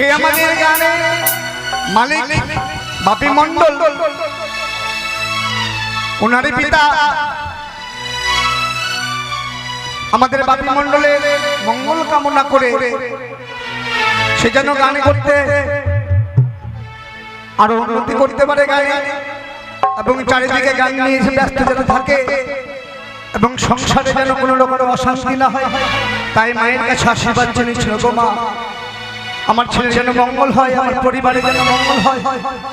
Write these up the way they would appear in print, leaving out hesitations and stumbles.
সে আমাদের গানে মালিক বাপি মন্ডল, ওনার পিতা আমাদের বাপি মন্ডলের মঙ্গল কামনা করে সে যেন গান করতে আরো উন্নতি করতে পারে গায়ে, এবং চারিদিকে গান নিয়ে এসে ব্যস্ত যেন থাকে, এবং সংসারে যেন কোনো রকমের অশান্তি না হয়, তাই মায়ের কাছে আশীর্বাদ চেয়েছিল, গো মা আমার ছেলে যেন মঙ্গল হয়, আমার পরিবারে যেন মঙ্গল হয়,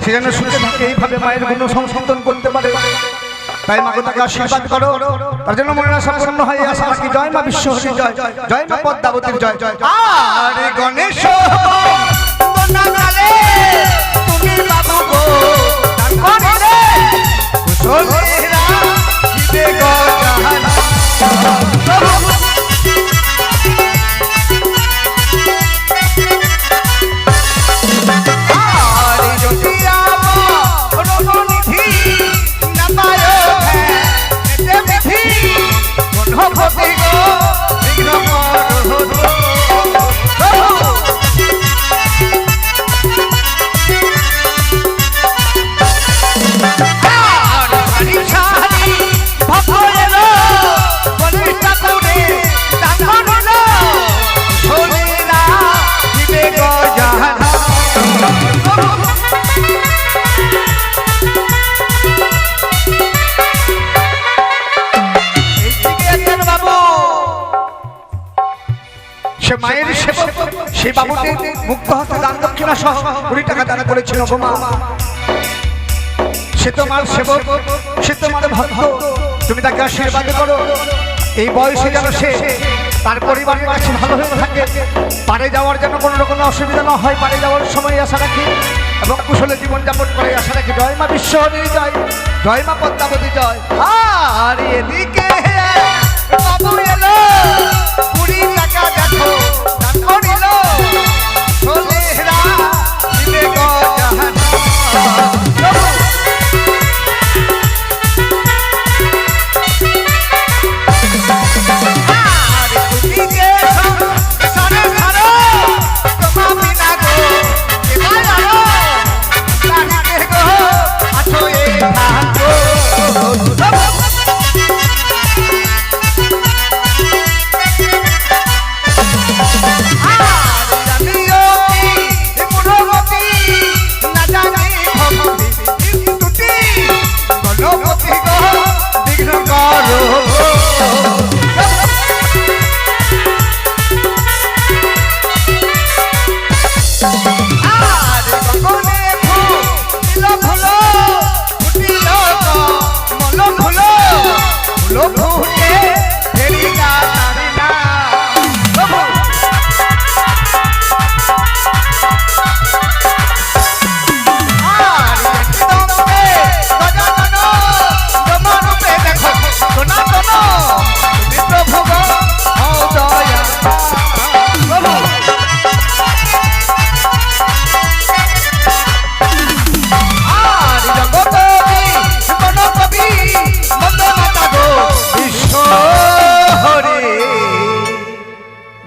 সে যেন সুখে থাকে, এইভাবে মায়ের গুণ সংশোধন করতে পারে। তাই মাকে তাকে আশীর্বাদ করো, তার জন্য মনের আশা পূর্ণ হয়, আশা রাখি। জয় মা বিশ্বহরি জয়, জয় মা পদ্মাবতীর জয়। আরে গণেশ তুমি বাবু গো করিলে কুশলেরা দিবে গো জাহান। সে মায়ের সেবক, সে বাবুকে মুক্ত হতে দান দক্ষিণা সহ 20 টাকা দান করেছিল। গো মা সে তোমার সেবক, সে তোমার ভক্ত, তুমি তাকে আশীর্বাদ করো, এই বয়সে যেন সে তার পরিবারের কাছে ভালো হয়ে থাকে, পারে যাওয়ার যেন কোনো রকম অসুবিধা না হয়, পারে যাওয়ার সময় আশা রাখি, এবং কুশলে জীবনযাপন করে আশা রাখি। জয় মা বিশ্বহরি জয়, জয় মা পদ্মাবতী জয়। আর এদিকে বাবু এলো 20 টাকা দেখো দান করিল, ছোলেরা দিবে গো জাহান।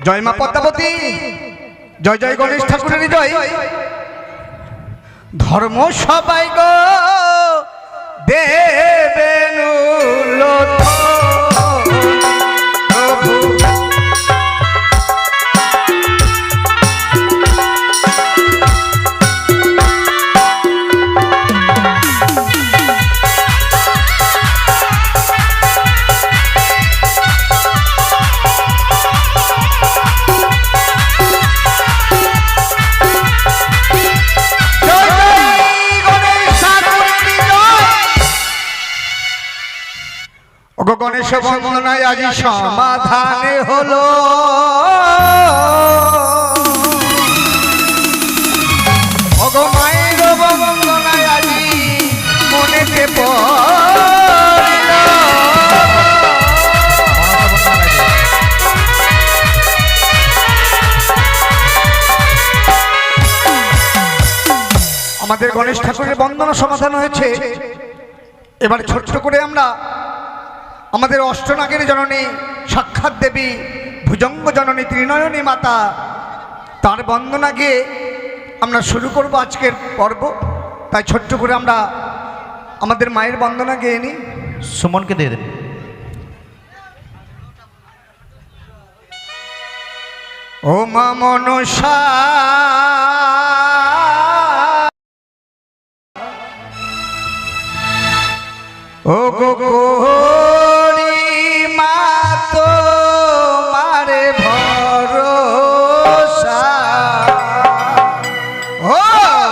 জয় মা পদ্মাবতী জয়, জয় গণেশ ঠাকুরের জয়। ধর্ম সবাই গো দেবেন গণেশ বন্দনায় আজি সমাধানে হলো, ওগো মায়ের বন্দনায় আজি মনেতে পড়ল। আমাদের গণেশ ঠাকুরের বন্দনা সমাধান হয়েছে। এবার ছোট্ট করে আমরা আমাদের অষ্টনাগের জননী সাক্ষাৎ দেবী ভুজঙ্গ জননী ত্রিনয়নী মাতা তার বন্দনা গিয়ে আমরা শুরু করব আজকের পর্ব। তাই ছোট্ট করে আমরা আমাদের মায়ের বন্দনা গেয়ে নিই। সুমনকে দিয়ে দেন। ও মা মনসা ও গো গৌরী মা তোমারে ভরসা ও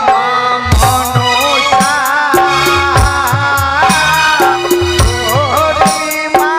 মা মনসা গৌরী মা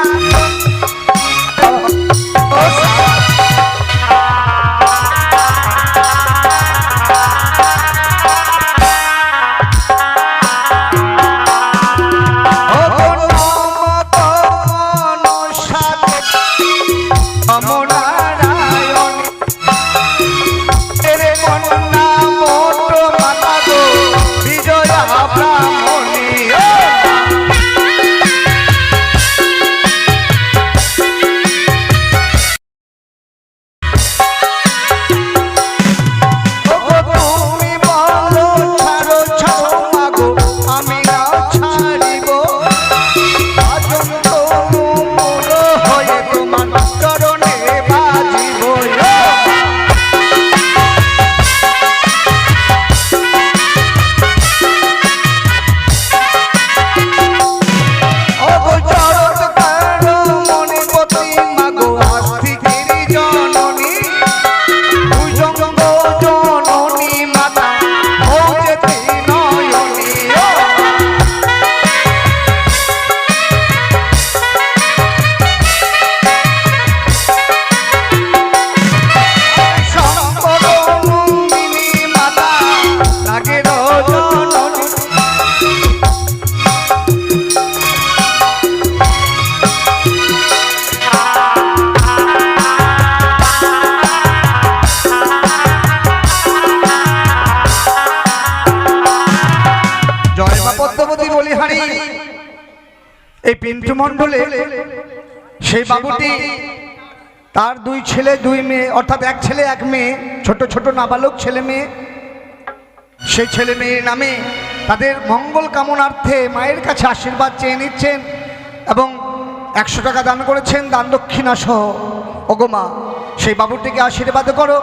এই পিন্টু মণ্ডলে সেই বাবুটি তার দুই ছেলে দুই মেয়ে, অর্থাৎ এক ছেলে এক মেয়ে, ছোট ছোট নাবালক ছেলে মেয়ে। সেই ছেলে মেয়ের নামে তাদের মঙ্গল কামনার্থে মায়ের কাছে আশীর্বাদ চেয়ে নিচ্ছেন এবং 100 টাকা দান করেছেন, দান দক্ষিণা সহ। ওগো মা, সেই বাবুটিকে আশীর্বাদ করো,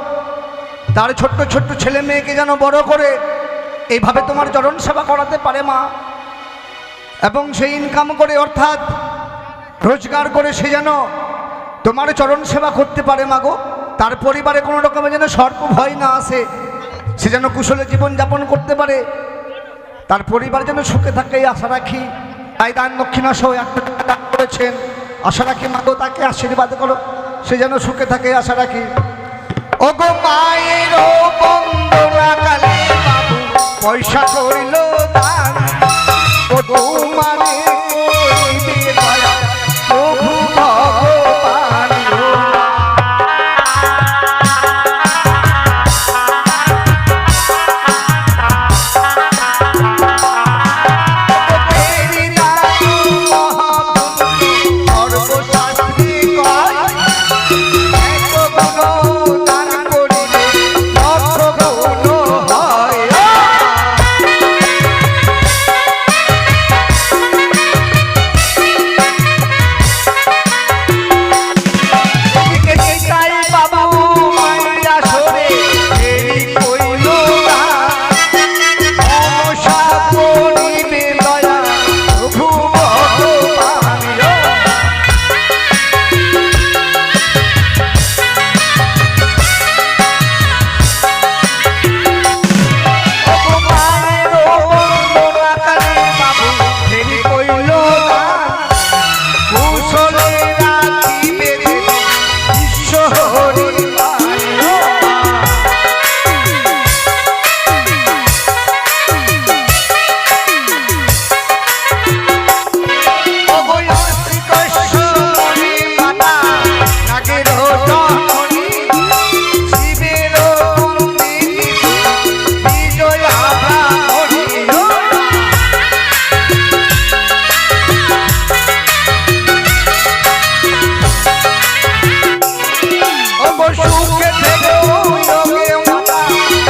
তার ছোট্ট ছোট্ট ছেলে মেয়েকে যেন বড় করে এইভাবে তোমার চরণ সেবা করাতে পারে মা, এবং সেই ইনকাম করে অর্থাৎ রোজগার করে সে যেন তোমার চরণ সেবা করতে পারে মাগো। তার পরিবারে কোনো রকমের যেন সর্প ভয় না আসে, সে যেন কুশলে জীবনযাপন করতে পারে, তার পরিবার যেন সুখে থাকে এই আশা রাখি। তাই দান দক্ষিণা সহ 100 টাকা দান করেছেন, আশা রাখি মাগো তাকে আশীর্বাদ করো, সে যেন সুখে থাকে আশা রাখি। ওগো মায়ের বন্দনা কালে বাবু পয়সা করিল দান, ও তোমারে করিবে দয়া প্রভু ভগবান।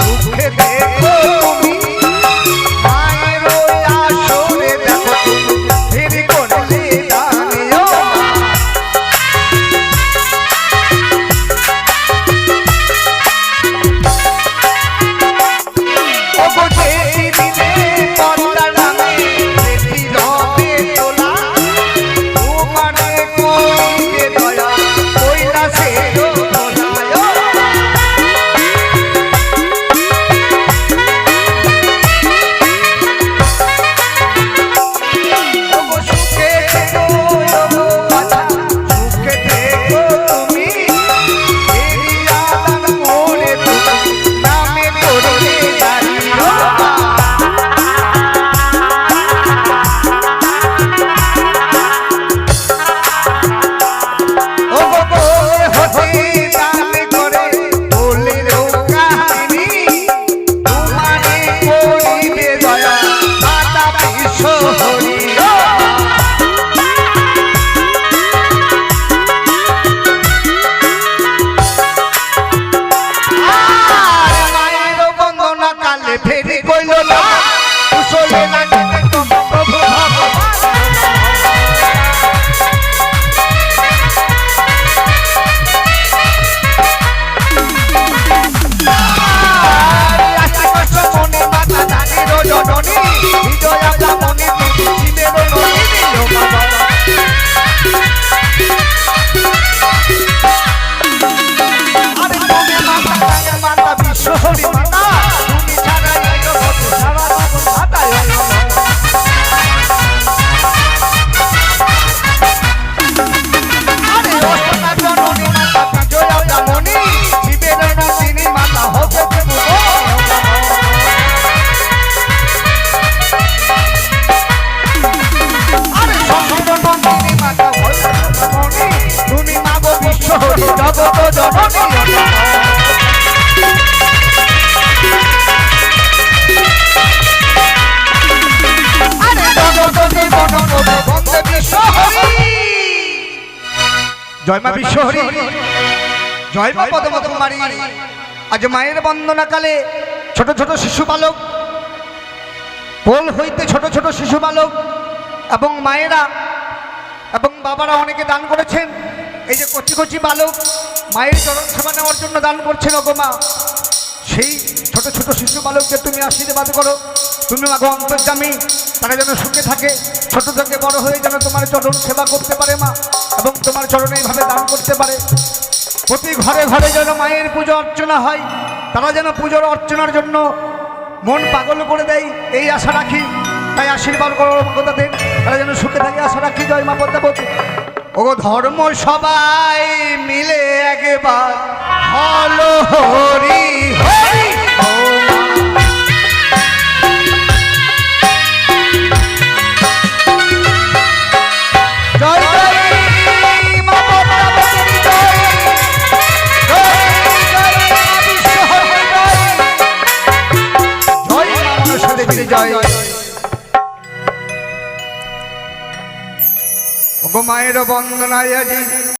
সুখে থেকে দেরি কইল না কুশলে লাগিতে তোমার প্রভু ভগবান আশি কষ্ট মনে মাতা জানির জননী হৃদয় আপনা মনে শিবের নলিনী ও বাবা আরে তুমি মাতা মাতা বিশ্বহরি মাতা তুমি ছাড়া এই জগৎ সারা জীবন মাতায় আরে অষ্টনা জননী মাতা বিজয় আপনা মনি শিবের নলিনী মাতা হবে প্রভু আরে শঙ্কর নন্দিনী মাতা হবে মনি তুমি মাগো বিশ্বহরি জগৎ জননী জয় মা বিশ্বহরি জয় মা পদ্মকুমারী আজ মায়ের বন্দনা কালে ছোট ছোট শিশু বালক কোল হইতে ছোট ছোট শিশু বালক এবং মায়েরা এবং বাবারা অনেকে দান করেছেন এই যে কচি কচি বালক মায়ের চরণ সেবা নেওয়ার জন্য দান করছেন ওগো মা সেই ছোট ছোট শিশু বালককে তুমি আশীর্বাদ করো তুমি মাগো অন্তর্যামী তারা যেন সুখে থাকে ছোট থেকে বড় হয়ে যেন তোমার চরণ সেবা করতে পারে মা এবং তোমার চরণে এইভাবে দান করতে পারে প্রতি ঘরে ঘরে যেন মায়ের পুজো অর্চনা হয় তারা যেন পুজোর অর্চনার জন্য মন পাগল করে দেয় এই আশা রাখি তাই আশীর্বাদ করো তাদের তারা যেন সুখে থাকে আশা রাখি জয় মা পদ্মাবতী ও ধর্ম সবাই মিলে একবার হলো হরি হরি জয় গো মায়ের বন্দনায় আজি